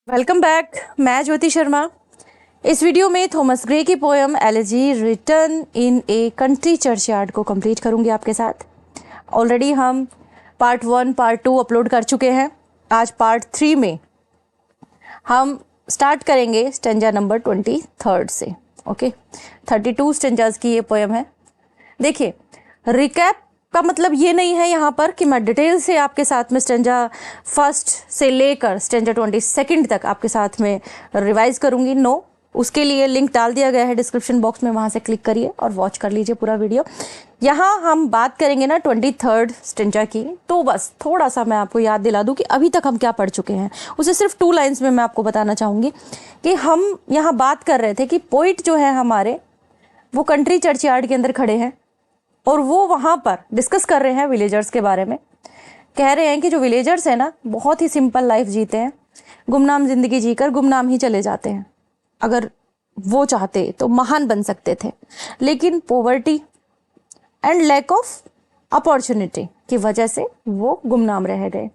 Welcome back. मैं ज्योति शर्मा। इस video में थॉमस ग्रे की poem elegy written in a country churchyard को कंप्लीट करूंगी आपके साथ। ऑलरेडी हम पार्ट 1 पार्ट 2 अपलोड कर चुके हैं। आज पार्ट 3 में हम स्टार्ट करेंगे स्टेंजा नंबर 23 से। ओके, 32 स्टेंजाज की ये पोएम है। देखिए, रिकैप का मतलब ये नहीं है यहाँ पर कि मैं डिटेल से आपके साथ में स्टेंजा फर्स्ट से लेकर स्टेंजा 22 तक आपके साथ में रिवाइज करूँगी। नो, उसके लिए लिंक डाल दिया गया है डिस्क्रिप्शन बॉक्स में, वहाँ से क्लिक करिए और वॉच कर लीजिए पूरा वीडियो। यहाँ हम बात करेंगे ना 23 स्टेंजा की, तो बस थोड़ा सा मैं आपको याद दिला दूँ कि अभी तक हम क्या पढ़ चुके हैं। उसे सिर्फ 2 लाइन्स में मैं आपको बताना चाहूँगी कि हम यहाँ बात कर रहे थे कि पोइट जो है हमारे, वो कंट्री चर्चयार्ड के अंदर खड़े हैं और वो वहाँ पर डिस्कस कर रहे हैं विलेजर्स के बारे में। कह रहे हैं कि जो विलेजर्स हैं ना, बहुत ही सिंपल लाइफ जीते हैं, गुमनाम जिंदगी जीकर गुमनाम ही चले जाते हैं। अगर वो चाहते तो महान बन सकते थे, लेकिन poverty and lack of opportunity की वजह से वो गुमनाम रह गए।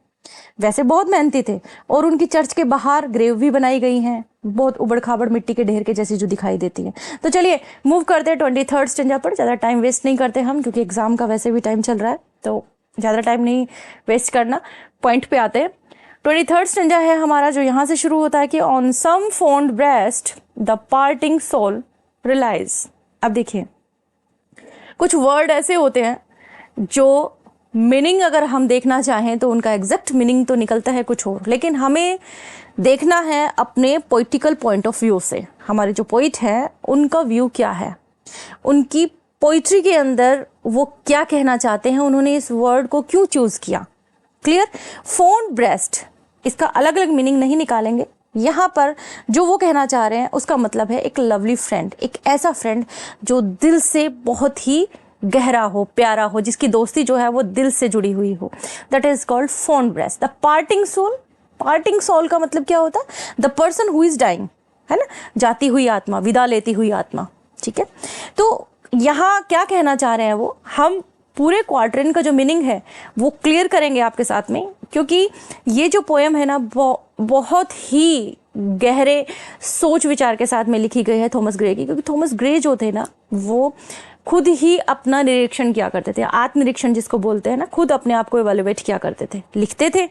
वैसे बहुत मेहनती थे और उनकी चर्च के बाहर ग्रेव भी बनाई गई हैं, बहुत उबड़ खाबड़ मिट्टी के ढेर के जैसी जो दिखाई देती है। तो चलिए मूव करते हैं 23 स्टेंजा पर। ज़्यादा टाइम वेस्ट नहीं करते हम, क्योंकि एग्जाम का वैसे भी टाइम चल रहा है, तो ज़्यादा टाइम नहीं वेस्ट करना, पॉइंट पे आते हैं। 23 स्टेंजा है हमारा, जो यहाँ से शुरू होता है कि on some fond breast the parting soul relies. अब देखिए, कुछ वर्ड ऐसे होते हैं जो मीनिंग अगर हम देखना चाहें तो उनका एग्जैक्ट मीनिंग तो निकलता है कुछ और, लेकिन हमें देखना है अपने पोइटिकल पॉइंट ऑफ व्यू से। हमारे जो पोइट हैं उनका व्यू क्या है, उनकी पोइट्री के अंदर वो क्या कहना चाहते हैं, उन्होंने इस वर्ड को क्यों चूज किया। क्लियर? फोन ब्रेस्ट, इसका अलग अलग मीनिंग नहीं निकालेंगे। यहाँ पर जो वो कहना चाह रहे हैं उसका मतलब है एक लवली फ्रेंड, एक ऐसा फ्रेंड जो दिल से बहुत ही गहरा हो, प्यारा हो, जिसकी दोस्ती जो है वो दिल से जुड़ी हुई हो। That is called fond breast. The parting soul, parting soul का मतलब क्या होता है? The person who is dying, है ना, जाती हुई आत्मा, विदा लेती हुई आत्मा। ठीक है, तो यहाँ क्या कहना चाह रहे हैं वो, हम पूरे क्वार्टरन का जो मीनिंग है वो क्लियर करेंगे आपके साथ में, क्योंकि ये जो पोएम है ना बहुत ही गहरे सोच विचार के साथ में लिखी गई है थॉमस ग्रे की। क्योंकि थॉमस ग्रे जो थे ना, वो खुद ही अपना निरीक्षण किया करते थे, आत्मनिरीक्षण जिसको बोलते हैं ना, खुद अपने आप को इवैल्यूएट किया करते थे, लिखते थे,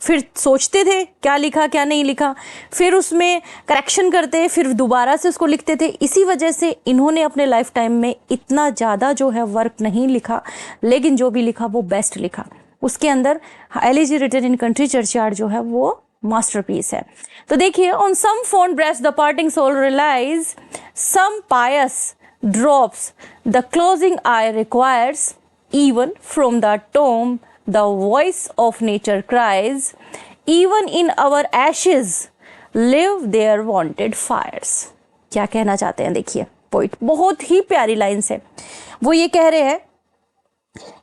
फिर सोचते थे क्या लिखा क्या नहीं लिखा, फिर उसमें करेक्शन करते, फिर दोबारा से उसको लिखते थे। इसी वजह से इन्होंने अपने लाइफ टाइम में इतना ज़्यादा जो है वर्क नहीं लिखा, लेकिन जो भी लिखा वो बेस्ट लिखा। उसके अंदर elegy written in country churchyard जो है वो मास्टरपीस है। तो देखिए, on some fond breast the parting soul relies, some pious drops the closing eye requires, even from the tomb the voice of nature cries, even in our ashes live their wanted fires। क्या कहना चाहते हैं देखिए poet, बहुत ही प्यारी lines है। वो ये कह रहे हैं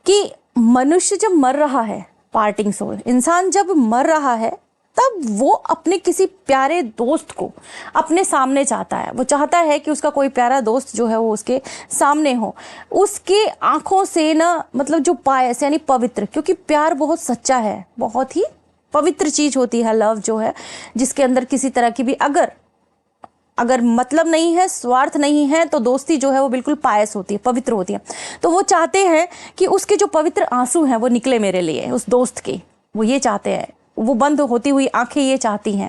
कि मनुष्य जब मर रहा है, पार्टिंग सोल, इंसान जब मर रहा है, तब वो अपने किसी प्यारे दोस्त को अपने सामने चाहता है। वो चाहता है कि उसका कोई प्यारा दोस्त जो है वो उसके सामने हो, उसके आंखों से ना, मतलब जो पायस यानी पवित्र, क्योंकि प्यार बहुत सच्चा है, बहुत ही पवित्र चीज होती है लव जो है, जिसके अंदर किसी तरह की भी अगर मतलब नहीं है, स्वार्थ नहीं है, तो दोस्ती जो है वो बिल्कुल पायस होती है, पवित्र होती है। तो वो चाहते हैं कि उसके जो पवित्र आंसू हैं वो निकले मेरे लिए, उस दोस्त के, वो ये चाहते हैं। वो बंद होती हुई आंखें ये चाहती हैं,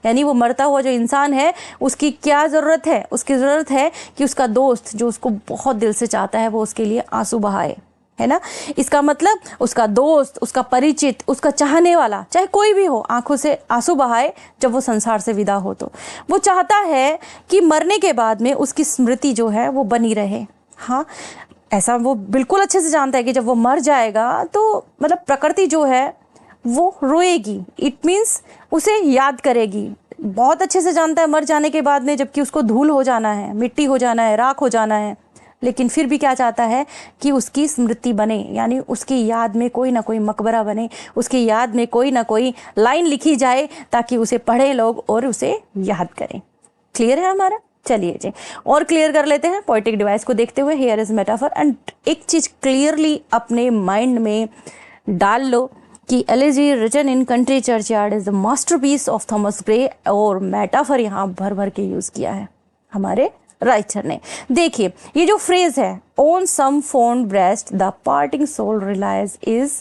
यानी वो मरता हुआ जो इंसान है उसकी क्या ज़रूरत है? उसकी ज़रूरत है कि उसका दोस्त जो उसको बहुत दिल से चाहता है वो उसके लिए आंसू बहाए, है ना। इसका मतलब उसका दोस्त, उसका परिचित, उसका चाहने वाला, चाहे कोई भी हो, आंखों से आंसू बहाए जब वो संसार से विदा हो। तो वो चाहता है कि मरने के बाद में उसकी स्मृति जो है वो बनी रहे। हाँ, ऐसा वो बिल्कुल अच्छे से जानता है कि जब वो मर जाएगा तो मतलब प्रकृति जो है वो रोएगी, इट मीन्स उसे याद करेगी। बहुत अच्छे से जानता है मर जाने के बाद में, जबकि उसको धूल हो जाना है, मिट्टी हो जाना है, राख हो जाना है, लेकिन फिर भी क्या चाहता है कि उसकी स्मृति बने, यानी उसकी याद में कोई ना कोई मकबरा बने, उसकी याद में कोई ना कोई लाइन लिखी जाए ताकि उसे पढ़े लोग और उसे याद करें। क्लियर है हमारा? चलिए जी और क्लियर कर लेते हैं पोएटिक डिवाइस को देखते हुए। हियर इज मेटाफर, एंड एक चीज क्लियरली अपने माइंड में डाल लो कि elegy written in country churchyard is the masterpiece of Thomas Gray, और मेटाफर यहाँ भर भर के यूज किया है हमारे राइटर ने। देखिए ये जो फ्रेज है on some fond breast the parting soul relies is,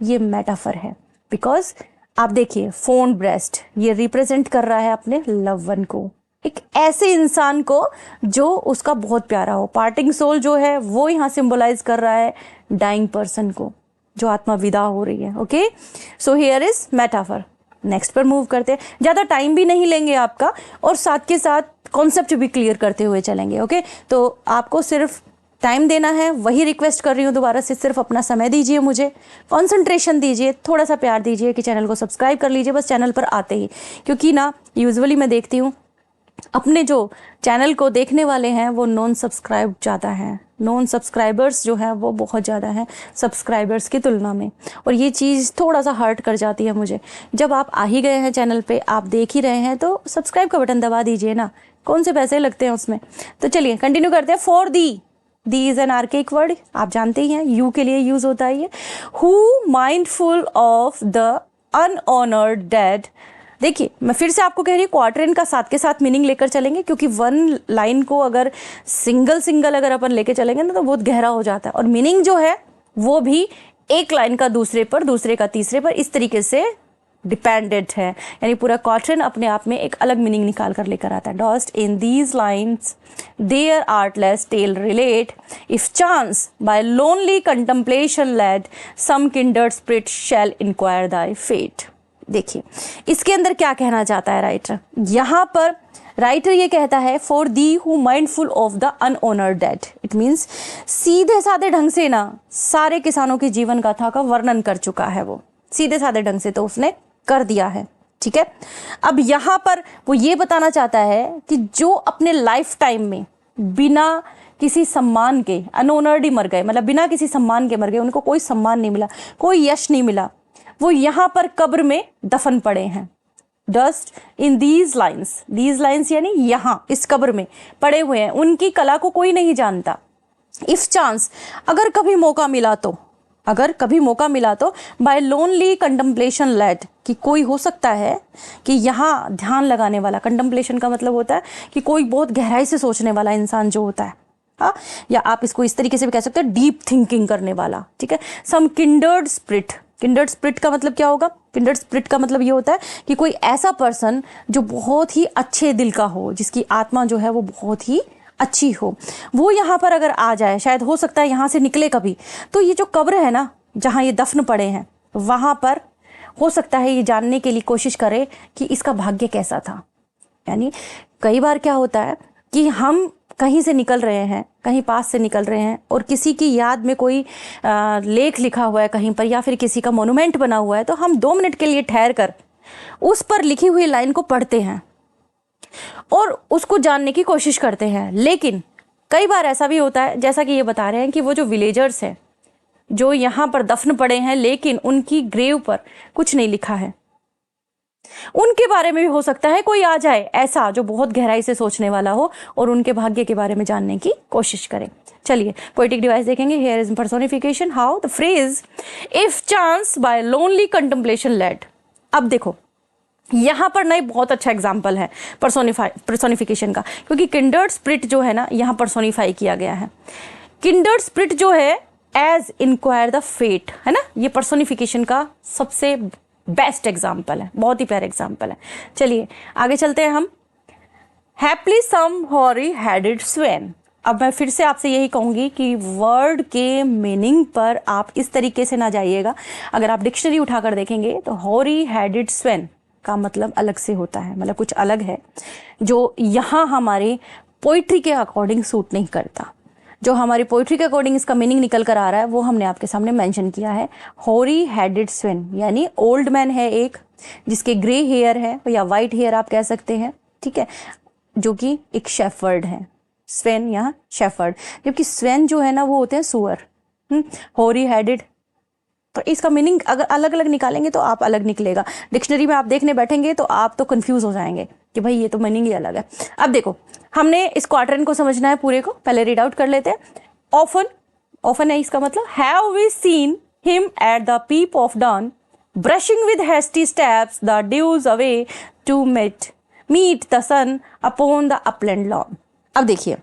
ये मेटाफर है। बिकॉज आप देखिए फोन ब्रेस्ट ये रिप्रेजेंट कर रहा है अपने लव वन को, एक ऐसे इंसान को जो उसका बहुत प्यारा हो। पार्टिंग सोल जो है वो यहाँ सिंबलाइज कर रहा है डाइंग पर्सन को, जो आत्मा विदा हो रही है। Okay, so here is metaphor. Next पर मूव करते हैं, ज़्यादा टाइम भी नहीं लेंगे आपका, और साथ के साथ कॉन्सेप्ट भी क्लियर करते हुए चलेंगे। ओके, तो आपको सिर्फ टाइम देना है, वही रिक्वेस्ट कर रही हूँ दोबारा से, सिर्फ अपना समय दीजिए, मुझे कंसंट्रेशन दीजिए, थोड़ा सा प्यार दीजिए कि चैनल को सब्सक्राइब कर लीजिए बस चैनल पर आते ही। क्योंकि ना यूजुअली मैं देखती हूँ अपने जो चैनल को देखने वाले हैं वो नॉन सब्सक्राइब ज़्यादा हैं, नॉन सब्सक्राइबर्स जो हैं वो बहुत ज़्यादा हैं सब्सक्राइबर्स की तुलना में, और ये चीज़ थोड़ा सा हर्ट कर जाती है मुझे। जब आप आ ही गए हैं चैनल पे, आप देख ही रहे हैं, तो सब्सक्राइब का बटन दबा दीजिए ना, कौन से पैसे लगते हैं उसमें। तो चलिए कंटिन्यू करते हैं। For the is an archaic word, आप जानते ही हैं यू के लिए यूज होता है ये। Who mindful of the unhonoured dead. देखिए मैं फिर से आपको कह रही हूँ क्वार्टरन का साथ के साथ मीनिंग लेकर चलेंगे, क्योंकि वन लाइन को अगर सिंगल अगर अपन लेके चलेंगे ना तो बहुत गहरा हो जाता है, और मीनिंग जो है वो भी एक लाइन का दूसरे पर, दूसरे का तीसरे पर, इस तरीके से डिपेंडेंट है। यानी पूरा क्वार्टरन अपने आप में एक अलग मीनिंग निकाल कर लेकर आता है। Dost in these lines their artless tale relate if chance by lonely contemplation led some kindred spirit shall inquire thy fate. देखिए इसके अंदर क्या कहना चाहता है राइटर। यहाँ पर राइटर ये कहता है for thee who mindful of the unhonoured dead. It means सीधे साधे ढंग से ना सारे किसानों की जीवन गाथा का वर्णन कर चुका है, वो सीधे साधे ढंग से तो उसने कर दिया है। ठीक है, अब यहाँ पर वो ये बताना चाहता है कि जो अपने लाइफ टाइम में बिना किसी सम्मान के अनऑनर्ड ही मर गए, मतलब बिना किसी सम्मान के मर गए, उनको कोई सम्मान नहीं मिला, कोई यश नहीं मिला, वो यहाँ पर कब्र में दफन पड़े हैं। डस्ट इन दीज लाइन्स यानी यहाँ इस कब्र में पड़े हुए हैं, उनकी कला को कोई नहीं जानता। इफ चांस अगर कभी मौका मिला तो बाय लोनली कंटम्पलेशन लेड, कि कोई हो सकता है कि यहाँ ध्यान लगाने वाला, कंटम्पलेशन का मतलब होता है कि कोई बहुत गहराई से सोचने वाला इंसान जो होता है, हाँ, या आप इसको इस तरीके से भी कह सकते हैं डीप थिंकिंग करने वाला। ठीक है, सम किंडर्ड स्पिरिट का मतलब क्या होगा? किंडर्ड स्पिरिट का मतलब ये होता है कि कोई ऐसा पर्सन जो बहुत ही अच्छे दिल का हो, जिसकी आत्मा जो है वो बहुत ही अच्छी हो, वो यहाँ पर अगर आ जाए, शायद हो सकता है यहाँ से निकले कभी, तो ये जो कब्र है ना जहाँ ये दफन पड़े हैं, वहाँ पर हो सकता है ये जानने के लिए कोशिश करे कि इसका भाग्य कैसा था। यानी कई बार क्या होता है कि हम कहीं से निकल रहे हैं, कहीं पास से निकल रहे हैं, और किसी की याद में कोई लेख लिखा हुआ है कहीं पर, या फिर किसी का मोनूमेंट बना हुआ है, तो हम 2 मिनट के लिए ठहर कर उस पर लिखी हुई लाइन को पढ़ते हैं और उसको जानने की कोशिश करते हैं। लेकिन कई बार ऐसा भी होता है, जैसा कि ये बता रहे हैं कि वो जो विलेजर्स हैं जो यहाँ पर दफन पड़े हैं, लेकिन उनकी ग्रेव पर कुछ नहीं लिखा है, उनके बारे में भी हो सकता है कोई आ जाए ऐसा जो बहुत गहराई से सोचने वाला हो और उनके भाग्य के बारे में जानने की कोशिश करें। चलिए पोएटिक डिवाइस देखेंगे। Here is personification how the phrase if chance by lonely contemplation led. अब देखो यहाँ पर ना बहुत अच्छा एग्जाम्पल है पर्सोनिफिकेशन का, क्योंकि किंडर्ड स्पिरिट जो है ना यहाँ पर्सोनिफाई किया गया है। किंडर्ड स्पिरिट जो है एज इंक्वायर द फेट है ना, ये पर्सोनिफिकेशन का सबसे बेस्ट एग्जाम्पल है, बहुत ही प्यारा एग्जाम्पल है। चलिए आगे चलते हैं हम। हैप्पली सम हॉरी हेडेड स्वेन। अब मैं फिर से आपसे यही कहूँगी कि वर्ड के मीनिंग पर आप इस तरीके से ना जाइएगा। अगर आप डिक्शनरी उठाकर देखेंगे तो हॉरी हेडेड स्वेन का मतलब अलग से होता है, मतलब कुछ अलग है जो यहाँ हमारे पोइट्री के अकॉर्डिंग सूट नहीं करता। जो हमारी पोइट्री के अकॉर्डिंग इसका मीनिंग निकल कर आ रहा है वो हमने आपके सामने मेंशन किया है। हॉरी हेडेड स्वेन यानी ओल्ड मैन है एक, जिसके ग्रे हेयर है या वाइट हेयर आप कह सकते हैं, ठीक है, जो कि एक शेफर्ड है। स्वेन यहाँ शेफर्ड, जबकि स्वेन जो है ना वो होते हैं सुअर। हॉरी हेडेड, तो इसका मीनिंग अगर अलग अलग निकालेंगे तो आप अलग निकलेगा। डिक्शनरी में आप देखने बैठेंगे तो आप तो कंफ्यूज हो जाएंगे कि भाई ये तो मीनिंग ही अलग है। अब देखो हमने इस क्वार्टरन को समझना है पूरे को, पहले रीड आउट कर लेते हैं। ऑफन है इसका मतलब have we seen him at the peep of dawn brushing with hasty steps the dews away to meet the sun upon the upland lawn. अब देखिए,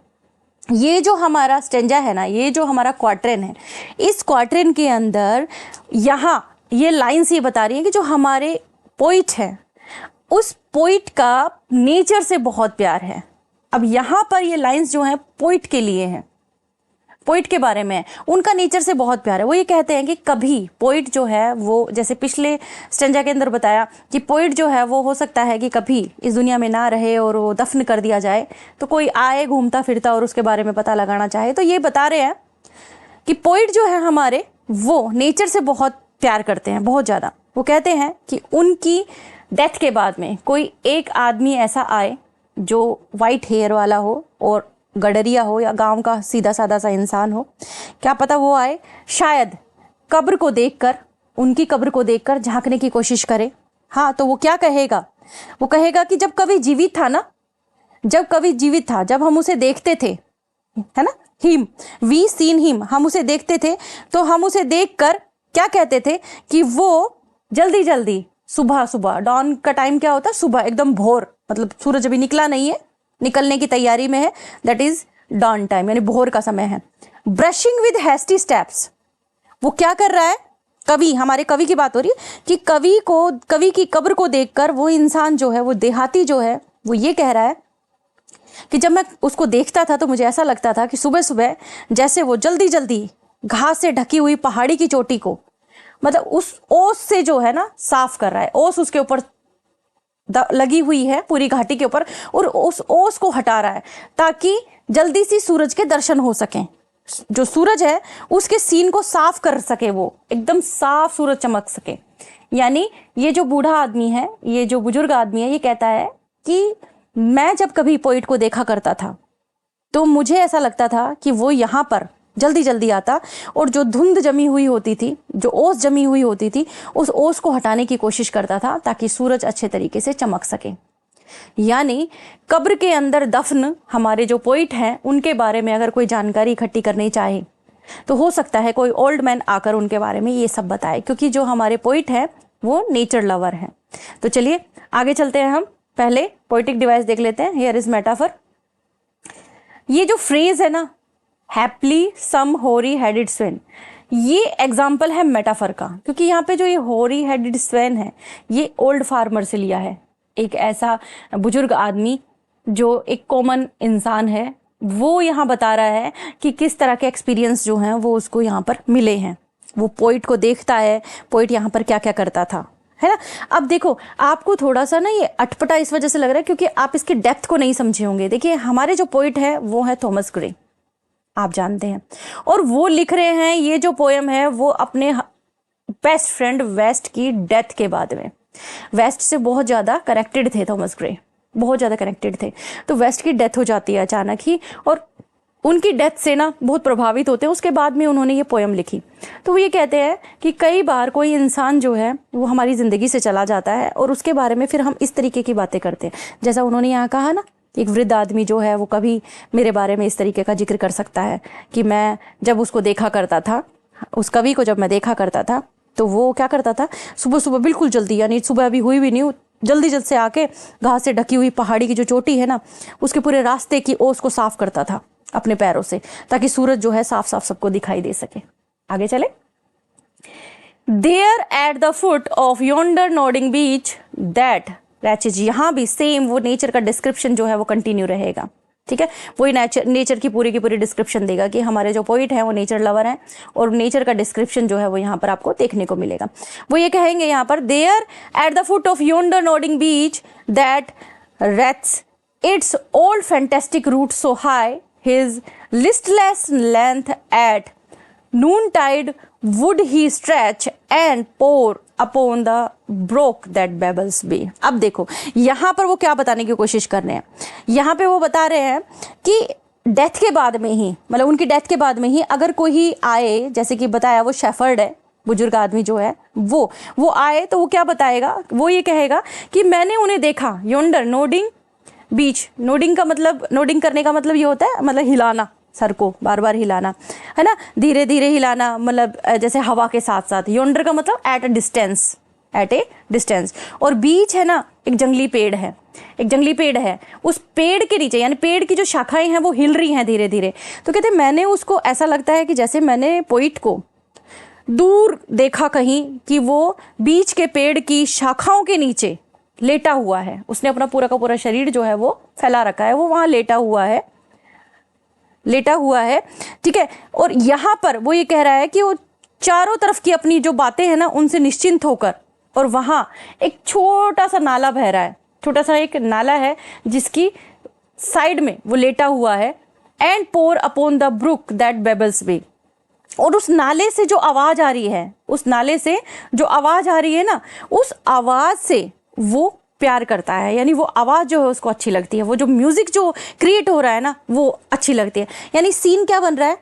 ये जो हमारा स्टेंजा है ना, ये जो हमारा क्वार्ट्रेन है, इस क्वार्ट्रेन के अंदर यहाँ ये लाइन्स ये बता रही है कि जो हमारे पोइट है उस पोइट का नेचर से बहुत प्यार है। अब यहाँ पर ये लाइन्स जो हैं पोइट के लिए हैं, पोइट के बारे में, उनका नेचर से बहुत प्यार है। वो ये कहते हैं कि कभी पोइट जो है वो, जैसे पिछले स्टेंजा के अंदर बताया कि पोइट जो है वो हो सकता है कि कभी इस दुनिया में ना रहे और वो दफन कर दिया जाए, तो कोई आए घूमता फिरता और उसके बारे में पता लगाना चाहे। तो ये बता रहे हैं कि पोइट जो है हमारे, वो नेचर से बहुत प्यार करते हैं, बहुत ज़्यादा। वो कहते हैं कि उनकी डेथ के बाद में कोई एक आदमी ऐसा आए जो वाइट हेयर वाला हो और गडरिया हो या गांव का सीधा साधा सा इंसान हो, क्या पता वो आए, शायद कब्र को देखकर, उनकी कब्र को देखकर झांकने की कोशिश करे। हाँ, तो वो क्या कहेगा? वो कहेगा कि जब कभी जीवित था ना, जब कभी जीवित था, जब हम उसे देखते थे, है ना, हिम, वी सीन हिम, हम उसे देखते थे, तो हम उसे देखकर क्या कहते थे कि वो जल्दी जल्दी, सुबह सुबह, डॉन का टाइम क्या होता है? सुबह, एकदम भोर, मतलब सूरज अभी निकला नहीं है, निकलने की तैयारी में है, दैट इज डॉन टाइम, यानी भोर का समय है। ब्रशिंग विद हैस्टी स्टेप्स, वो क्या कर रहा है? कवि, हमारे कवि की बात हो रही है कि कवि की कब्र को देखकर वो इंसान जो है, वो देहाती जो है, वो ये कह रहा है कि जब मैं उसको देखता था तो मुझे ऐसा लगता था कि सुबह सुबह जैसे वो जल्दी जल्दी घास से ढकी हुई पहाड़ी की चोटी को, मतलब उस ओस से जो है ना साफ कर रहा है। ओस उसके ऊपर लगी हुई है पूरी घाटी के ऊपर, और उस ओस को हटा रहा है ताकि जल्दी सी सूरज के दर्शन हो सकें। जो सूरज है उसके सीन को साफ कर सके, वो एकदम साफ सूरज चमक सके। यानी ये जो बूढ़ा आदमी है, ये जो बुजुर्ग आदमी है, ये कहता है कि मैं जब कभी पोइट को देखा करता था तो मुझे ऐसा लगता था कि वो यहाँ पर जल्दी जल्दी आता और जो धुंध जमी हुई होती थी, जो ओस जमी हुई होती थी, उस ओस को हटाने की कोशिश करता था ताकि सूरज अच्छे तरीके से चमक सके। यानी कब्र के अंदर दफन हमारे जो पोइट हैं, उनके बारे में अगर कोई जानकारी इकट्ठी करनी चाहे तो हो सकता है कोई ओल्ड मैन आकर उनके बारे में ये सब बताए, क्योंकि जो हमारे पोइट हैं वो नेचर लवर हैं। तो चलिए आगे चलते हैं, हम पहले पोइटिक डिवाइस देख लेते हैं। Here is metaphor. ये जो फ्रेज है ना, हैप्पली सम होरी हेडेड स्वेन, ये एग्जाम्पल है मेटाफर का, क्योंकि यहाँ पे जो ये होरी हेडेड स्वेन है ये ओल्ड फार्मर से लिया है। एक ऐसा बुजुर्ग आदमी जो एक कॉमन इंसान है, वो यहाँ बता रहा है कि किस तरह के एक्सपीरियंस जो हैं वो उसको यहाँ पर मिले हैं। वो पोइट को देखता है, पोइट यहाँ पर क्या क्या करता था, है ना। अब देखो, आपको थोड़ा सा ना ये अटपटा इस वजह से लग रहा है क्योंकि आप इसके डेप्थ को नहीं समझे होंगे। देखिए, हमारे जो पोइट है वो है थॉमस ग्रे, आप जानते हैं, और वो लिख रहे हैं ये जो पोएम है वो अपने बेस्ट फ्रेंड वेस्ट की डेथ के बाद में। वेस्ट से बहुत ज़्यादा कनेक्टेड थे थॉमस ग्रे, बहुत ज़्यादा कनेक्टेड थे। तो वेस्ट की डेथ हो जाती है अचानक ही, और उनकी डेथ से ना बहुत प्रभावित होते हैं। उसके बाद में उन्होंने ये पोएम लिखी। तो वो ये कहते हैं कि कई बार कोई इंसान जो है वो हमारी ज़िंदगी से चला जाता है और उसके बारे में फिर हम इस तरीके की बातें करते हैं। जैसा उन्होंने यहाँ कहा ना, एक वृद्ध आदमी जो है वो कभी मेरे बारे में इस तरीके का जिक्र कर सकता है कि मैं जब उसको देखा करता था, उस कवि को जब मैं देखा करता था तो वो क्या करता था, सुबह सुबह बिल्कुल जल्दी, यानी सुबह अभी हुई भी नहीं, जल्दी जल्दी से आके घास से ढकी हुई पहाड़ी की जो चोटी है ना, उसके पूरे रास्ते की ओस को साफ करता था अपने पैरों से, ताकि सूरज जो है साफ साफ सबको दिखाई दे सके। आगे चले। There at the foot of yonder nodding beech that wreathes, यहाँ भी सेम वो नेचर का डिस्क्रिप्शन जो है वो कंटिन्यू रहेगा। ठीक है, वही नेचर की पूरी डिस्क्रिप्शन देगा कि हमारे जो पोइट हैं वो नेचर लवर हैं, और नेचर का डिस्क्रिप्शन जो है वो यहाँ पर आपको देखने को मिलेगा। वो ये कहेंगे यहाँ पर, there at the foot of yonder nodding beech that wreathes its old fantastic root so high his listless length at noontide would he stretch and pour upon the brook that babbles be। अब देखो यहाँ पर वो क्या बताने की कोशिश कर रहे हैं, यहाँ पे वो बता रहे हैं कि डेथ के बाद में ही, मतलब उनकी डेथ के बाद में ही अगर कोई आए, जैसे कि बताया वो शेफर्ड है, बुजुर्ग आदमी जो है वो आए तो वो क्या बताएगा, वो ये कहेगा कि मैंने उन्हें देखा, योंडर नोडिंग बीच, नोडिंग का मतलब, नोडिंग करने का मतलब ये होता है, मतलब हिलाना, सर को बार बार हिलाना, है ना, धीरे धीरे हिलाना, मतलब जैसे हवा के साथ साथ। योंडर का मतलब at a distance, at a distance. और बीच है ना, एक जंगली पेड़ है, एक जंगली पेड़ है, उस पेड़ के नीचे यानी पेड़ की जो शाखाएं हैं वो हिल रही हैं धीरे धीरे। तो कहते मैंने उसको ऐसा लगता है कि जैसे मैंने पोइट को दूर देखा कहीं कि वो बीच के पेड़ की शाखाओं के नीचे लेटा हुआ है, उसने अपना पूरा का पूरा शरीर जो है वो फैला रखा है, वो वहां लेटा हुआ है, लेटा हुआ है, ठीक है। और यहाँ पर वो ये कह रहा है कि वो चारों तरफ की अपनी जो बातें हैं ना उनसे निश्चिंत होकर, और वहां एक छोटा सा नाला बह रहा है, छोटा सा एक नाला है जिसकी साइड में वो लेटा हुआ है। And pore upon the brook that babbles way, और उस नाले से जो आवाज आ रही है, उस नाले से जो आवाज आ रही है ना, उस आवाज से वो प्यार करता है, यानी वो आवाज जो है उसको अच्छी लगती है, वो जो म्यूजिक जो क्रिएट हो रहा है ना वो अच्छी लगती है। यानी सीन क्या बन रहा है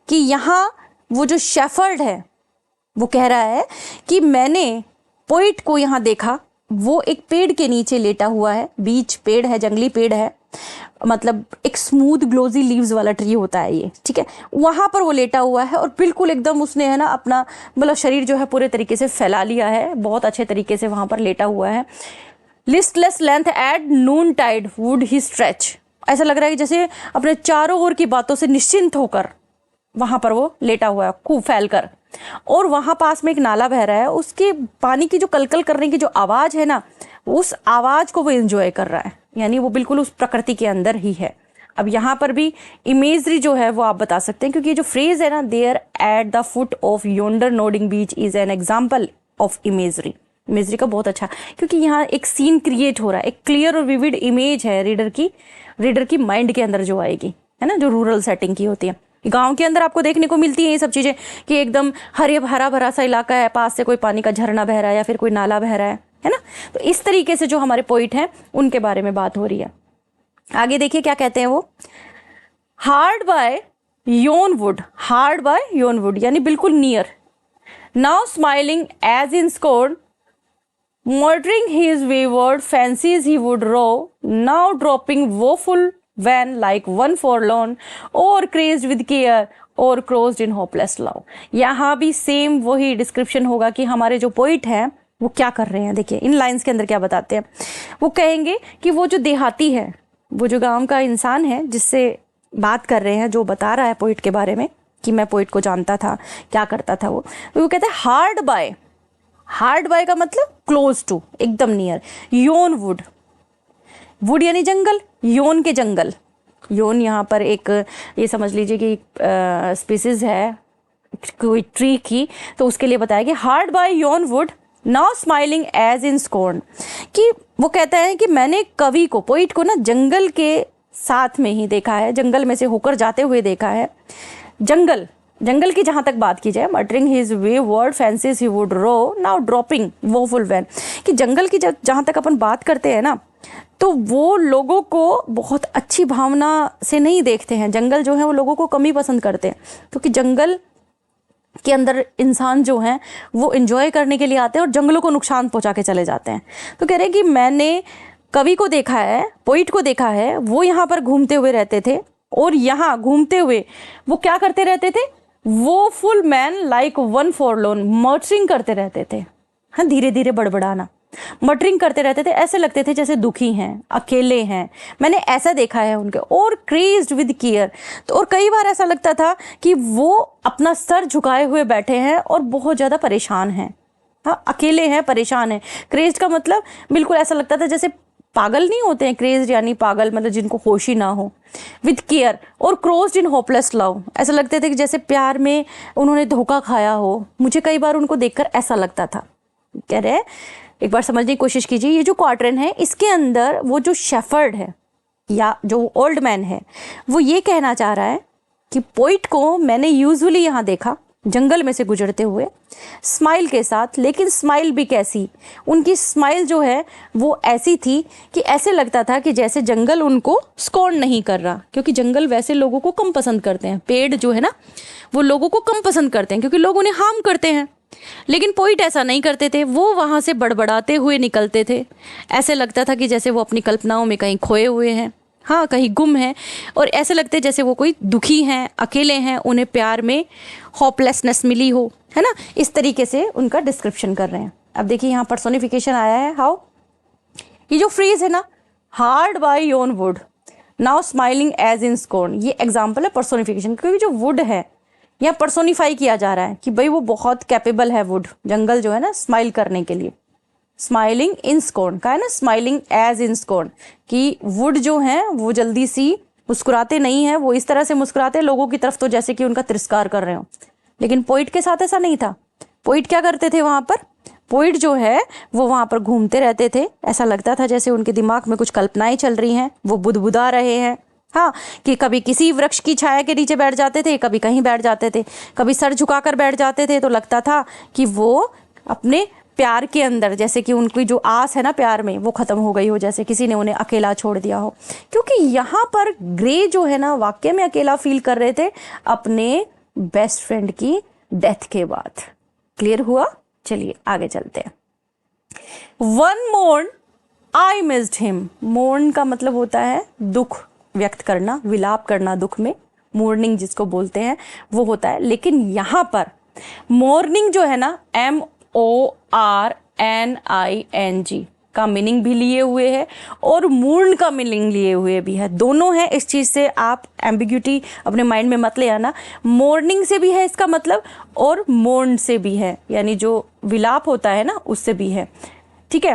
कि यहाँ वो जो शेफर्ड है वो कह रहा है कि मैंने पोइट को यहाँ देखा, वो एक पेड़ के नीचे लेटा हुआ है, बीच पेड़ है, जंगली पेड़ है, मतलब एक स्मूथ ग्लोजी लीव्स वाला ट्री होता है ये, ठीक है, वहां पर वो लेटा हुआ है और बिल्कुल एकदम उसने है ना अपना मतलब शरीर जो है पूरे तरीके से फैला लिया है, बहुत अच्छे तरीके से वहां पर लेटा हुआ है। Listless length at noontide would he stretch, ऐसा लग रहा है कि जैसे अपने चारों ओर की बातों से निश्चिंत होकर वहां पर वो लेटा हुआ है खूब फैल कर। और वहां पास में एक नाला बह रहा है, उसके पानी की जो कलकल करने की जो आवाज है ना, उस आवाज को वो एंजॉय कर रहा है, यानी वो बिल्कुल उस प्रकृति के अंदर ही है। अब यहाँ पर भी इमेजरी जो है वो आप बता सकते हैं, क्योंकि ये जो फ्रेज है ना, there at the foot of yonder nodding beech is an example of imagery. Imagery का बहुत अच्छा, क्योंकि यहाँ एक सीन क्रिएट हो रहा है, एक क्लियर और विविड इमेज है रीडर की माइंड के अंदर जो आएगी, है ना, जो रूरल सेटिंग की होती है। गांव के अंदर आपको देखने को मिलती है ये सब चीजें कि एकदम हरा भरा सा इलाका है, पास से कोई पानी का झरना बह रहा है या फिर कोई नाला बह रहा है ना। तो इस तरीके से जो हमारे पोइट हैं उनके बारे में बात हो रही है। आगे देखिए क्या कहते हैं वो, hard by yon wood, hard by yon wood यानी बिल्कुल near, now smiling as in scorn, muttering his wayward fancies he would row, now dropping woeful van like one forlorn, or crazed with care, or crossed in hopeless love। यहाँ भी same वही description होगा कि हमारे जो poet हैं वो क्या कर रहे हैं। देखिए इन लाइंस के अंदर क्या बताते हैं, वो कहेंगे कि वो जो देहाती है, वो जो गांव का इंसान है जिससे बात कर रहे हैं, जो बता रहा है पोइट के बारे में कि मैं पोइट को जानता था, क्या करता था वो कहते हैं हार्ड बाय, हार्ड बाय का मतलब क्लोज टू, एकदम नियर, योन वुड, वुड यानी जंगल, योन के जंगल, योन यहाँ पर एक ये समझ लीजिए कि स्पीसीज है कोई ट्री की, तो उसके लिए बताया कि hard by yon wood, now smiling as in scorn, कि वो कहता है कि मैंने कवि को, पोइट को ना जंगल के साथ में ही देखा है, जंगल में से होकर जाते हुए देखा है। जंगल की जहाँ तक बात की जाए, muttering his wayward fancies he would rove, now drooping woeful wan, कि जंगल की जहाँ तक अपन बात करते हैं ना, तो वो लोगों को बहुत अच्छी भावना से नहीं देखते हैं। जंगल जो है वो लोगों को कम ही पसंद करते हैं, क्योंकि जंगल के अंदर इंसान जो हैं वो एंजॉय करने के लिए आते हैं और जंगलों को नुकसान पहुंचा के चले जाते हैं। तो कह रहे हैं कि मैंने कवि को देखा है, पोइट को देखा है, वो यहाँ पर घूमते हुए रहते थे, और यहाँ घूमते हुए वो क्या करते रहते थे, वो full man like one forlorn, muttering करते रहते थे, हाँ, धीरे धीरे बड़बड़ाना, मटरिंग करते रहते थे, ऐसे लगते थे जैसे दुखी हैं, अकेले हैं, मैंने ऐसा देखा है उनके। और क्रेज्ड विद केयर, तो और कई बार ऐसा लगता था कि वो अपना सर झुकाए हुए बैठे हैं और बहुत ज़्यादा परेशान हैं, हाँ, अकेले हैं, परेशान हैं। क्रेज्ड का मतलब बिल्कुल ऐसा लगता था जैसे पागल नहीं होते हैं, क्रेज्ड यानी पागल, मतलब जिनको होश ही ना हो। विद केयर और क्रोज्ड इन होपलेस लव, ऐसा लगते थे कि जैसे प्यार में उन्होंने धोखा खाया हो। मुझे कई बार उनको देखकर ऐसा लगता था। कह रहे हैं, एक बार समझने की कोशिश कीजिए, ये जो क्वार्टरन है इसके अंदर वो जो शेफर्ड है या जो ओल्ड मैन है, वो ये कहना चाह रहा है कि पोइट को मैंने यूजुअली यहाँ देखा जंगल में से गुजरते हुए, स्माइल के साथ, लेकिन स्माइल भी कैसी, उनकी स्माइल जो है वो ऐसी थी कि ऐसे लगता था कि जैसे जंगल उनको स्कॉर्न नहीं कर रहा, क्योंकि जंगल वैसे लोगों को कम पसंद करते हैं, पेड़ जो है ना वो लोगों को कम पसंद करते हैं क्योंकि लोग उन्हें हार्म करते हैं। लेकिन पोइट ऐसा नहीं करते थे, वो वहाँ से बड़बड़ाते हुए निकलते थे, ऐसे लगता था कि जैसे वो अपनी कल्पनाओं में कहीं खोए हुए हैं, हाँ, कहीं गुम है, और ऐसे लगते जैसे वो कोई दुखी हैं, अकेले हैं, उन्हें प्यार में होपलेसनेस मिली हो, है ना। इस तरीके से उनका डिस्क्रिप्शन कर रहे हैं। अब देखिए यहाँ पर्सोनिफिकेशन आया है, हाउ, ये जो फ्रेज है ना, hard by yon wood now smiling as in scorn, ये एग्जाम्पल है पर्सोनिफिकेशन, क्योंकि जो वुड है यहाँ पर्सोनिफाई किया जा रहा है कि भाई वो बहुत कैपेबल है, वुड जंगल जो है ना स्माइल करने के लिए। स्माइलिंग इन स्कॉर्न का है ना, स्माइलिंग एज इन स्कॉर्न, कि वुड जो है वो जल्दी सी मुस्कुराते नहीं है, वो इस तरह से मुस्कुराते हैं लोगों की तरफ तो जैसे कि उनका तिरस्कार कर रहे हो। लेकिन पोइट के साथ ऐसा नहीं था। पोइट क्या करते थे वहां पर, पोइट जो है वो वहां पर घूमते रहते थे, ऐसा लगता था जैसे उनके दिमाग में कुछ कल्पनाएं चल रही हैं, वो बुदबुदा रहे हैं। हाँ, कि कभी किसी वृक्ष की छाया के नीचे बैठ जाते थे, कभी कहीं बैठ जाते थे, कभी सर झुकाकर बैठ जाते थे, तो लगता था कि वो अपने प्यार के अंदर, जैसे कि उनकी जो आस है ना प्यार में, वो खत्म हो गई हो, जैसे किसी ने उन्हें अकेला छोड़ दिया हो। क्योंकि यहाँ पर ग्रे जो है ना वाकई में अकेला फील कर रहे थे अपने बेस्ट फ्रेंड की डेथ के बाद। क्लियर हुआ? चलिए आगे चलते हैं। One morn I missed him, morn का मतलब होता है दुख व्यक्त करना, विलाप करना दुख में, मोर्निंग जिसको बोलते हैं वो होता है। लेकिन यहाँ पर मॉर्निंग जो है ना, MORNING का मीनिंग भी लिए हुए है और मूर्न का मीनिंग लिए हुए भी है, दोनों है। इस चीज़ से आप एम्बिग्यूटी अपने माइंड में मत ले आना। मॉर्निंग से भी है इसका मतलब और मोर्न से भी है, यानी जो विलाप होता है ना उससे भी है। ठीक है,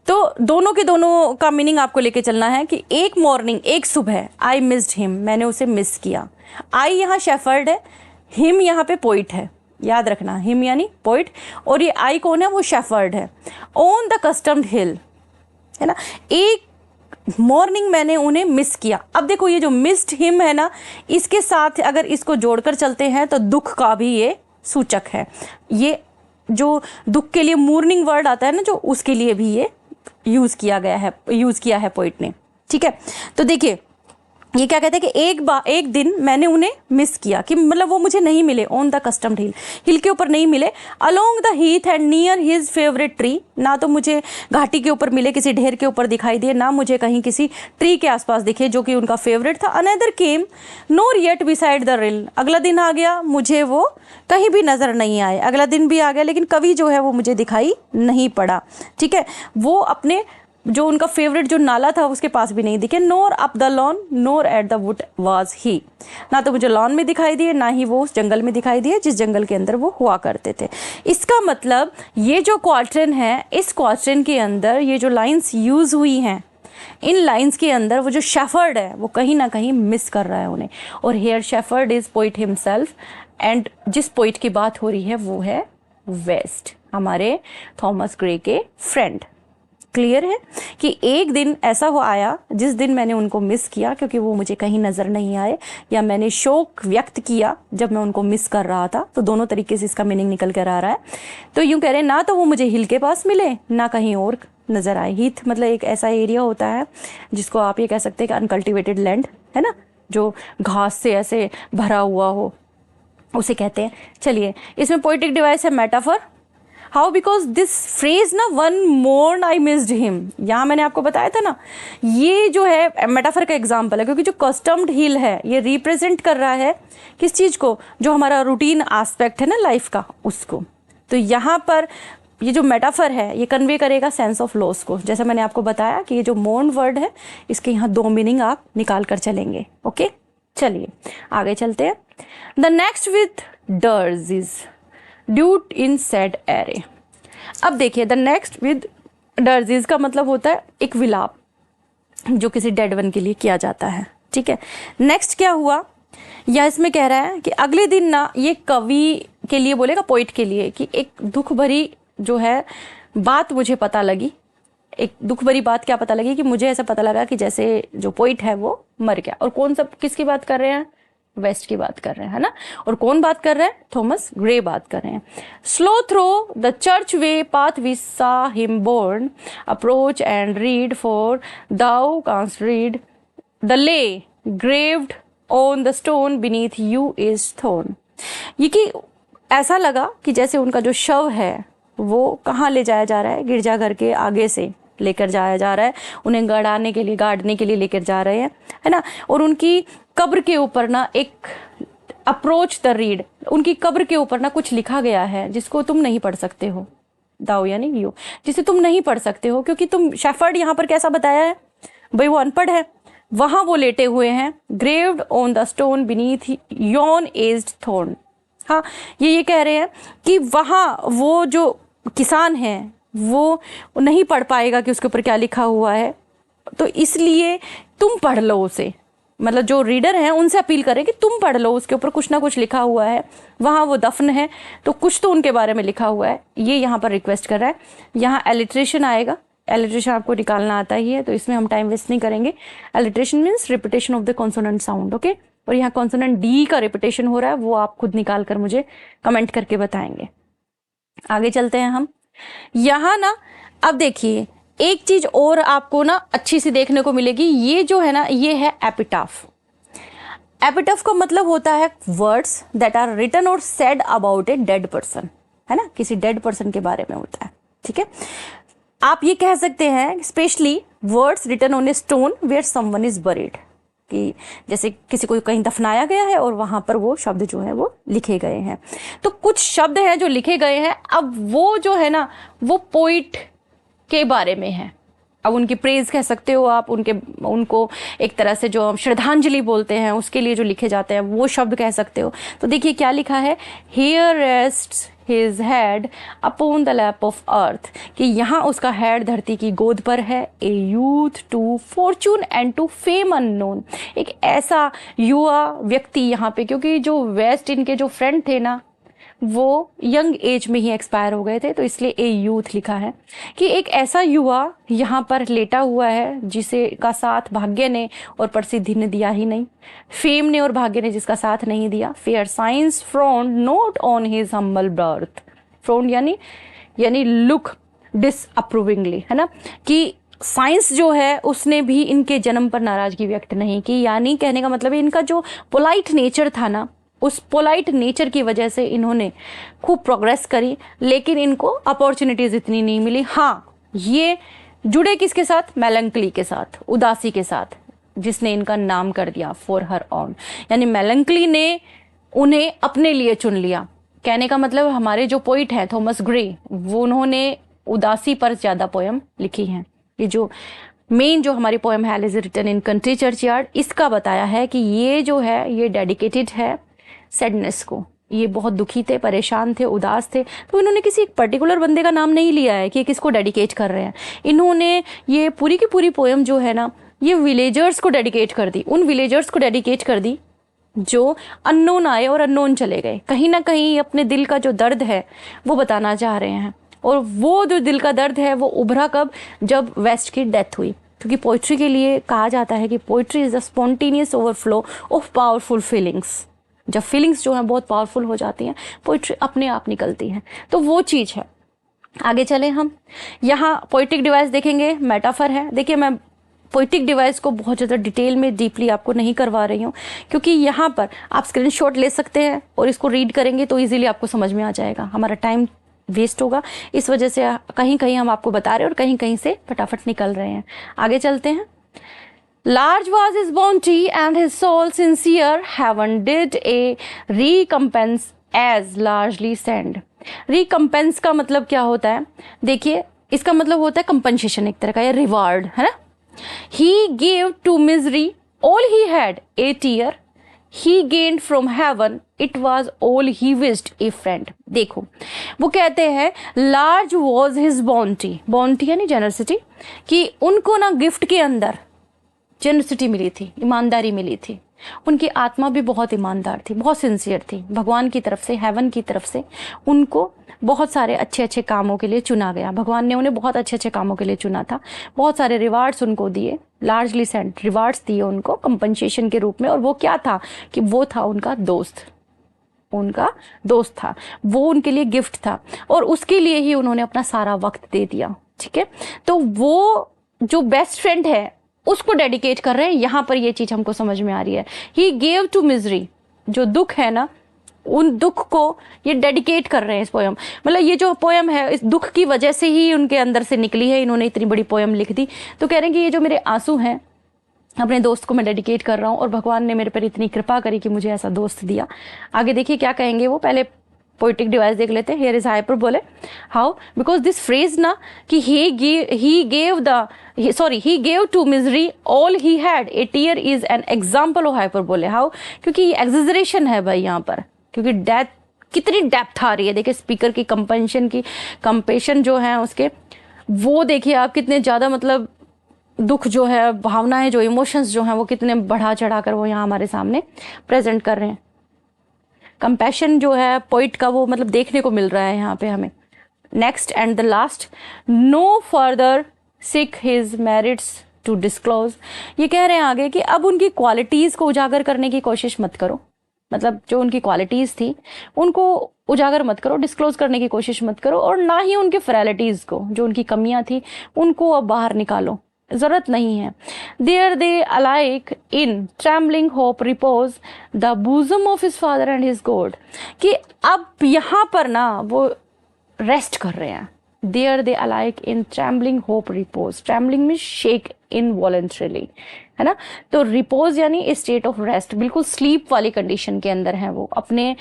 तो दोनों के दोनों का मीनिंग आपको लेके चलना है कि एक मॉर्निंग, एक सुबह, आई मिस्ड हिम, मैंने उसे मिस किया। आई यहाँ शेफर्ड है, हिम यहाँ पे पोइट है, याद रखना, हिम यानी पोइट, और ये आई कौन है, वो शेफर्ड है। ऑन द कस्टम्ड हिल, है ना, एक मॉर्निंग मैंने उन्हें मिस किया। अब देखो ये जो मिस्ड हिम है ना, इसके साथ अगर इसको जोड़कर चलते हैं तो दुख का भी ये सूचक है। ये जो दुख के लिए मोर्निंग वर्ड आता है ना, जो उसके लिए भी ये यूज किया है पोइट ने। ठीक है, तो देखिए ये क्या कहते हैं कि एक दिन मैंने उन्हें मिस किया, कि मतलब वो मुझे नहीं मिले। ऑन द कस्टम्ड हिल, हिल के ऊपर नहीं मिले। Along the Heath and near his favourite tree, ना तो मुझे घाटी के ऊपर मिले, किसी ढेर के ऊपर दिखाई दिए, ना मुझे कहीं किसी ट्री के आसपास दिखे जो कि उनका फेवरेट था। Another came nor yet beside the rill, अगला दिन आ गया, मुझे वो कहीं भी नजर नहीं आए। अगला दिन भी आ गया लेकिन कभी जो है वो मुझे दिखाई नहीं पड़ा। ठीक है, वो अपने जो उनका फेवरेट जो नाला था उसके पास भी नहीं दिखे। Nor up the lawn nor at the wood was he, ना तो मुझे लॉन में दिखाई दिए, ना ही वो उस जंगल में दिखाई दिए जिस जंगल के अंदर वो हुआ करते थे। इसका मतलब ये जो क्वार्टन है, इस क्वार्टन के अंदर ये जो लाइंस यूज हुई हैं, इन लाइंस के अंदर वो जो शेफर्ड है वो कहीं ना कहीं मिस कर रहा है उन्हें। और here shepherd is poet himself, and जिस पोइट की बात हो रही है वो है वेस्ट, हमारे थॉमस ग्रे के फ्रेंड। क्लियर है कि एक दिन ऐसा हो आया जिस दिन मैंने उनको मिस किया, क्योंकि वो मुझे कहीं नज़र नहीं आए, या मैंने शोक व्यक्त किया जब मैं उनको मिस कर रहा था। तो दोनों तरीके से इसका मीनिंग निकल कर आ रहा है। तो यूँ कह रहे हैं, ना तो वो मुझे हिल के पास मिले, ना कहीं और नज़र आए। हीथ मतलब एक ऐसा एरिया होता है जिसको आप ये कह सकते हैं कि अनकल्टिवेटेड लैंड, है ना, जो घास से ऐसे भरा हुआ हो, उसे कहते हैं। चलिए, इसमें पोइटिक डिवाइस है metaphor. How, because this phrase ना, one morn I missed him, यहाँ मैंने आपको बताया था ना, ये जो है मेटाफर का एग्जाम्पल है, क्योंकि जो कस्टम्ड हिल है ये रिप्रेजेंट कर रहा है किस चीज़ को, जो हमारा रूटीन एस्पेक्ट है ना लाइफ का, उसको। तो यहाँ पर ये जो मेटाफर है ये कन्वे करेगा सेंस ऑफ लॉस को। जैसा मैंने आपको बताया कि ये जो मोर्न वर्ड है इसके यहाँ दो मीनिंग आप निकाल कर चलेंगे। ओके, चलिए आगे चलते हैं। The next with dirges due in sad array. अब देखिए, द नेक्स्ट विद डर्जीज का मतलब होता है एक विलाप जो किसी डेड वन के लिए किया जाता है। ठीक है, नेक्स्ट क्या हुआ, या इसमें कह रहा है कि अगले दिन ना, ये कवि के लिए बोलेगा, पोइट के लिए, कि एक दुख भरी जो है बात मुझे पता लगी। एक दुख भरी बात क्या पता लगी, कि मुझे ऐसा पता लगा कि जैसे जो पोइट है वो मर गया। और कौन सा, किसकी बात कर रहे हैं, वेस्ट की बात कर रहे हैं, है ना। और कौन बात कर रहे हैं, थॉमस ग्रे बात कर रहे हैं। Slow through the church way path we saw him borne approach and read for thou canst read the lay graved on the stone beneath yon aged thorn. ये कि ऐसा लगा कि जैसे उनका जो शव है वो कहाँ ले जाया जा रहा है, गिरजाघर के आगे से लेकर जाया जा रहा है, उन्हें गाड़ने के लिए लेकर जा रहे हैं, है ना। और उनकी कब्र के ऊपर ना एक अप्रोच द रीड, उनकी कब्र के ऊपर ना कुछ लिखा गया है जिसको तुम नहीं पढ़ सकते हो। दाओ यानी यू, जिसे तुम नहीं पढ़ सकते हो क्योंकि तुम शेफर्ड यहाँ पर कैसा बताया है भाई, वो अनपढ़ है। वहां वो लेटे हुए हैं, graved on the stone beneath yon aged thorn. हाँ, ये कह रहे हैं कि वहां वो जो किसान है वो नहीं पढ़ पाएगा कि उसके ऊपर क्या लिखा हुआ है, तो इसलिए तुम पढ़ लो उसे, मतलब जो रीडर हैं उनसे अपील करें कि तुम पढ़ लो, उसके ऊपर कुछ ना कुछ लिखा हुआ है, वहाँ वो दफन है तो कुछ तो उनके बारे में लिखा हुआ है, ये यहाँ पर रिक्वेस्ट कर रहा है। यहाँ एलिट्रेशन आएगा, एलिट्रेशन आपको निकालना आता ही है तो इसमें हम टाइम वेस्ट नहीं करेंगे। Alliteration means repetition of the consonant sound, okay. और यहाँ कॉन्सोनेंट डी का रिपीटेशन हो रहा है, वो आप खुद निकाल कर मुझे कमेंट करके बताएंगे। आगे चलते हैं हम। यहाँ ना अब देखिए एक चीज और आपको ना अच्छी सी देखने को मिलेगी, ये जो है ना ये है एपिटाफ। एपिटाफ का मतलब होता है वर्ड्स दैट आर रिटन और said about a dead person, है ना, किसी डेड पर्सन के बारे में होता है, ठीक है। आप ये कह सकते हैं specially words written on a stone where someone is buried, कि जैसे किसी को कहीं दफनाया गया है और वहां पर वो शब्द जो है वो लिखे गए हैं। तो कुछ शब्द हैं जो लिखे गए हैं, अब वो जो है ना वो पोइट के बारे में है। अब उनकी प्रेज कह सकते हो आप, उनको एक तरह से जो हम श्रद्धांजलि बोलते हैं उसके लिए जो लिखे जाते हैं वो शब्द कह सकते हो। तो देखिए क्या लिखा है, here rests his head upon the lap of earth, कि यहाँ उसका हेड धरती की गोद पर है। A youth to fortune and to fame unknown, एक ऐसा युवा व्यक्ति यहाँ पे, क्योंकि जो वेस्ट इनके जो फ्रेंड थे ना वो यंग एज में ही एक्सपायर हो गए थे, तो इसलिए ए यूथ लिखा है कि एक ऐसा युवा यहाँ पर लेटा हुआ है जिसे का साथ भाग्य ने और प्रसिद्धि ने दिया ही नहीं, फेम ने और भाग्य ने जिसका साथ नहीं दिया। Fair science frond note on his humble birth, frond यानी लुक डिसअप्रूविंगली, है ना, कि साइंस जो है उसने भी इनके जन्म पर नाराजगी व्यक्त नहीं की। यानी कहने का मतलब है इनका जो पोलाइट नेचर था ना, उस पोलाइट नेचर की वजह से इन्होंने खूब प्रोग्रेस करी, लेकिन इनको अपॉर्चुनिटीज इतनी नहीं मिली। हाँ, ये जुड़े किसके साथ, मेलंकली के साथ, उदासी के साथ, जिसने इनका नाम कर दिया फॉर हर ऑन, यानी मेलंकली ने उन्हें अपने लिए चुन लिया। कहने का मतलब हमारे जो पोइट हैं थॉमस ग्रे, वो उन्होंने उदासी पर ज्यादा पोयम लिखी हैं। ये जो मेन जो हमारी पोयम है elegy written in country churchyard, इसका बताया है कि ये जो है ये डेडिकेटेड है सैडनेस को। ये बहुत दुखी थे, परेशान थे, उदास थे, तो इन्होंने किसी एक पर्टिकुलर बंदे का नाम नहीं लिया है कि किसको डेडिकेट कर रहे हैं। इन्होंने ये पूरी की पूरी पोयम जो है ना ये विलेजर्स को डेडिकेट कर दी, उन विलेजर्स को डेडिकेट कर दी जो अननोन आए और अननोन चले गए। कहीं ना कहीं अपने दिल का जो दर्द है वो बताना चाह रहे हैं, और वो जो दिल का दर्द है वो उभरा कब, जब वेस्ट की डेथ हुई। क्योंकि पोइट्री के लिए कहा जाता है कि poetry is the spontaneous overflow of powerful feelings. जब फीलिंग्स जो हैं बहुत पावरफुल हो जाती हैं, पोइट्री अपने आप निकलती है, तो वो चीज़ है। आगे चले हम, यहाँ पोइटिक डिवाइस देखेंगे, मेटाफर है। देखिए मैं पोइटिक डिवाइस को बहुत ज़्यादा डिटेल में डीपली आपको नहीं करवा रही हूँ, क्योंकि यहाँ पर आप स्क्रीनशॉट ले सकते हैं और इसको रीड करेंगे तो इजीली आपको समझ में आ जाएगा। हमारा टाइम वेस्ट होगा, इस वजह से कहीं कहीं हम आपको बता रहे हैं और कहीं कहीं से फटाफट निकल रहे हैं। आगे चलते हैं। Large was his bounty and his soul sincere, heaven did a recompense as largely send। recompense का मतलब क्या होता है, देखिए इसका मतलब होता है कंपनसेशन, एक तरह का, या रिवार्ड, है ना। He gave to misery all he had, a tear he gained from heaven, it was all he wished, a friend। देखो वो कहते हैं large was his bounty, bounty यानी जेनरसिटी, कि उनको ना गिफ्ट के अंदर जेनरसिटी मिली थी, ईमानदारी मिली थी। उनकी आत्मा भी बहुत ईमानदार थी, बहुत सिंसियर थी। भगवान की तरफ से, हेवन की तरफ से उनको बहुत सारे अच्छे अच्छे कामों के लिए चुना गया। भगवान ने उन्हें बहुत अच्छे अच्छे कामों के लिए चुना था, बहुत सारे रिवार्ड्स उनको दिए, लार्जली सेंट रिवार्ड्स दिए उनको कंपनसेशन के रूप में। और वो क्या था कि वो था उनका दोस्त, उनका दोस्त था वो, उनके लिए गिफ्ट था, और उसके लिए ही उन्होंने अपना सारा वक्त दे दिया। ठीक है, तो वो जो बेस्ट फ्रेंड है उसको डेडिकेट कर रहे हैं। यहाँ पर ये चीज हमको समझ में आ रही है। ही गेव टू मिजरी, जो दुख है ना, उन दुख को ये डेडिकेट कर रहे हैं इस पोयम। मतलब ये जो पोयम है इस दुख की वजह से ही उनके अंदर से निकली है, इन्होंने इतनी बड़ी पोयम लिख दी। तो कह रहे हैं कि ये जो मेरे आंसू हैं अपने दोस्त को मैं डेडिकेट कर रहा हूँ, और भगवान ने मेरे पर इतनी कृपा करी कि मुझे ऐसा दोस्त दिया। आगे देखिए क्या कहेंगे वो, पहले पोइटिक डिवाइस देख लेते हैं. Here is hyperbole. How? Because this phrase ना कि he gave to misery all he had, a tear is an example of hyperbole. How? क्योंकि एग्जेजरेशन है भाई यहाँ पर, क्योंकि डेथ कितनी डेप्थ आ रही है. देखिए स्पीकर की कंपेशन जो है उसके, वो देखिए आप कितने ज़्यादा, मतलब दुख जो है, भावनाएं जो, इमोशंस जो हैं वो कितने बढ़ा चढ़ा कर वो यहाँ हमारे सामने प्रेजेंट कर रहे हैं. कंपैशन जो है पोइट का वो मतलब देखने को मिल रहा है यहाँ पे हमें. Next and the last, no farther seek his merits to disclose. ये कह रहे हैं आगे कि अब उनकी क्वालिटीज़ को उजागर करने की कोशिश मत करो. मतलब जो उनकी क्वालिटीज़ थी उनको उजागर मत करो, डिस्क्लोज करने की कोशिश मत करो, और ना ही उनके फ्रैलिटीज़ को, जो उनकी कमियां थी उनको अब बाहर निकालो, ज़रूरत नहीं है. There they alike in trembling hope repose the bosom of his father and his God. कि अब यहाँ पर ना वो रेस्ट कर रहे हैं. There they alike in trembling hope repose. Trembling में शेक इनवॉलंटरीली, है ना. तो रिपोज यानी स्टेट ऑफ रेस्ट, बिल्कुल स्लीप वाली कंडीशन के अंदर है वो. अपने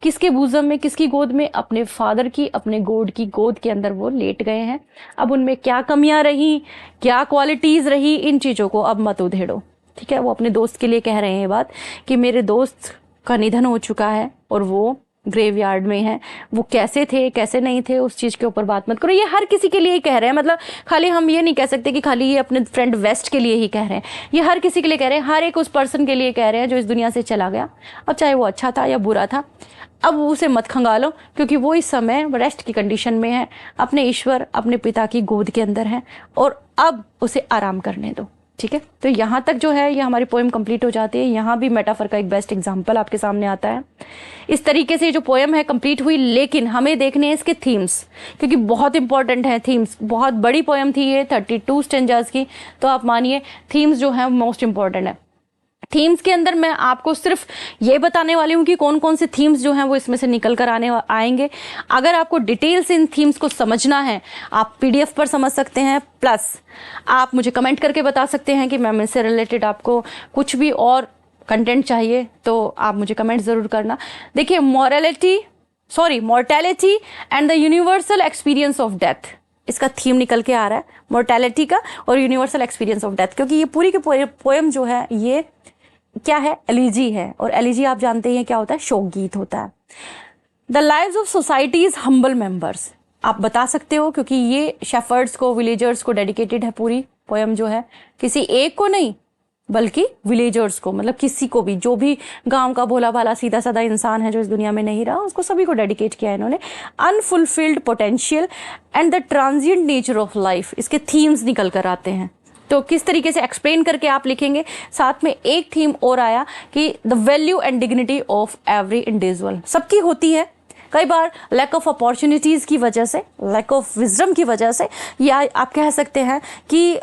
किसके बूजम में, किसकी गोद में? अपने फादर की, अपने गॉड की गोद के अंदर वो लेट गए हैं. अब उनमें क्या कमियां रही, क्या क्वालिटीज रही, इन चीज़ों को अब मत उधेड़ो. ठीक है, वो अपने दोस्त के लिए कह रहे हैं ये बात कि मेरे दोस्त का निधन हो चुका है और वो ग्रेवयार्ड में है. वो कैसे थे कैसे नहीं थे उस चीज़ के ऊपर बात मत करो. ये हर किसी के लिए ही कह रहे हैं. मतलब खाली हम ये नहीं कह सकते कि खाली ये अपने फ्रेंड वेस्ट के लिए ही कह रहे हैं. ये हर किसी के लिए कह रहे हैं, हर एक उस पर्सन के लिए कह रहे हैं जो इस दुनिया से चला गया. अब चाहे वो अच्छा था या बुरा था, अब उसे मत खंगालो, क्योंकि वो इस समय रेस्ट की कंडीशन में है, अपने ईश्वर, अपने पिता की गोद के अंदर है, और अब उसे आराम करने दो. ठीक है, तो यहाँ तक जो है ये हमारी पोएम कंप्लीट हो जाती है. यहाँ भी मेटाफर का एक बेस्ट एग्जांपल आपके सामने आता है. इस तरीके से जो पोएम है कंप्लीट हुई, लेकिन हमें देखने हैं इसके थीम्स, क्योंकि बहुत इंपॉर्टेंट है थीम्स. बहुत बड़ी पोएम थी ये, 32 स्टेंजास की, तो आप मानिए थीम्स जो है मोस्ट इंपॉर्टेंट है. थीम्स के अंदर मैं आपको सिर्फ ये बताने वाली हूँ कि कौन कौन से थीम्स जो हैं वो इसमें से निकल कर आएंगे. अगर आपको डिटेल्स इन थीम्स को समझना है, आप PDF पर समझ सकते हैं, प्लस आप मुझे कमेंट करके बता सकते हैं कि मैम इससे रिलेटेड आपको कुछ भी और कंटेंट चाहिए, तो आप मुझे कमेंट ज़रूर करना. देखिए mortality and the universal experience of death, इसका थीम निकल के आ रहा है, मॉर्टेलिटी का और यूनिवर्सल एक्सपीरियंस ऑफ डेथ. क्योंकि ये पूरी की पोएम जो है ये क्या है? एलिजी है, और एलिजी आप जानते हैं क्या होता है? शोक गीत होता है. The lives of societies humble members, आप बता सकते हो, क्योंकि ये शेफर्ड्स को, विलेजर्स को डेडिकेटेड है पूरी पोएम जो है. किसी एक को नहीं, बल्कि विलेजर्स को, मतलब किसी को भी, जो भी गांव का भोला भाला सीधा साधा इंसान है जो इस दुनिया में नहीं रहा, उसको सभी को डेडिकेट किया है इन्होंने. Unfulfilled potential and the transient nature of life, इसके थीम्स निकल कर आते हैं. तो किस तरीके से एक्सप्लेन करके आप लिखेंगे. साथ में एक थीम और आया कि the value and dignity of every individual. सबकी होती है, कई बार लैक ऑफ अपॉर्चुनिटीज़ की वजह से, लैक ऑफ विजडम की वजह से, या आप कह सकते हैं कि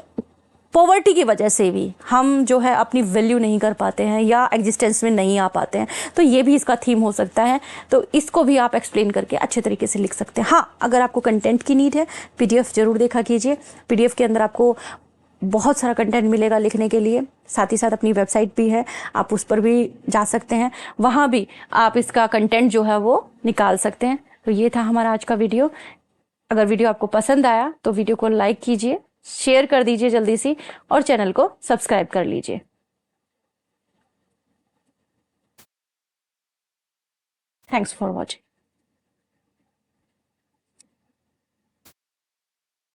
पॉवर्टी की वजह से भी हम जो है अपनी वैल्यू नहीं कर पाते हैं या एग्जिस्टेंस में नहीं आ पाते हैं. तो ये भी इसका थीम हो सकता है. तो इसको भी आप एक्सप्लेन करके अच्छे तरीके से लिख सकते हैं. हाँ, अगर आपको कंटेंट की नीड है, PDF जरूर देखा कीजिए. PDF के अंदर आपको बहुत सारा कंटेंट मिलेगा लिखने के लिए. साथ ही साथ अपनी वेबसाइट भी है, आप उस पर भी जा सकते हैं, वहाँ भी आप इसका कंटेंट जो है वो निकाल सकते हैं. तो ये था हमारा आज का वीडियो. अगर वीडियो आपको पसंद आया तो वीडियो को लाइक कीजिए, शेयर कर दीजिए जल्दी से, और चैनल को सब्सक्राइब कर लीजिए. Thanks for watching.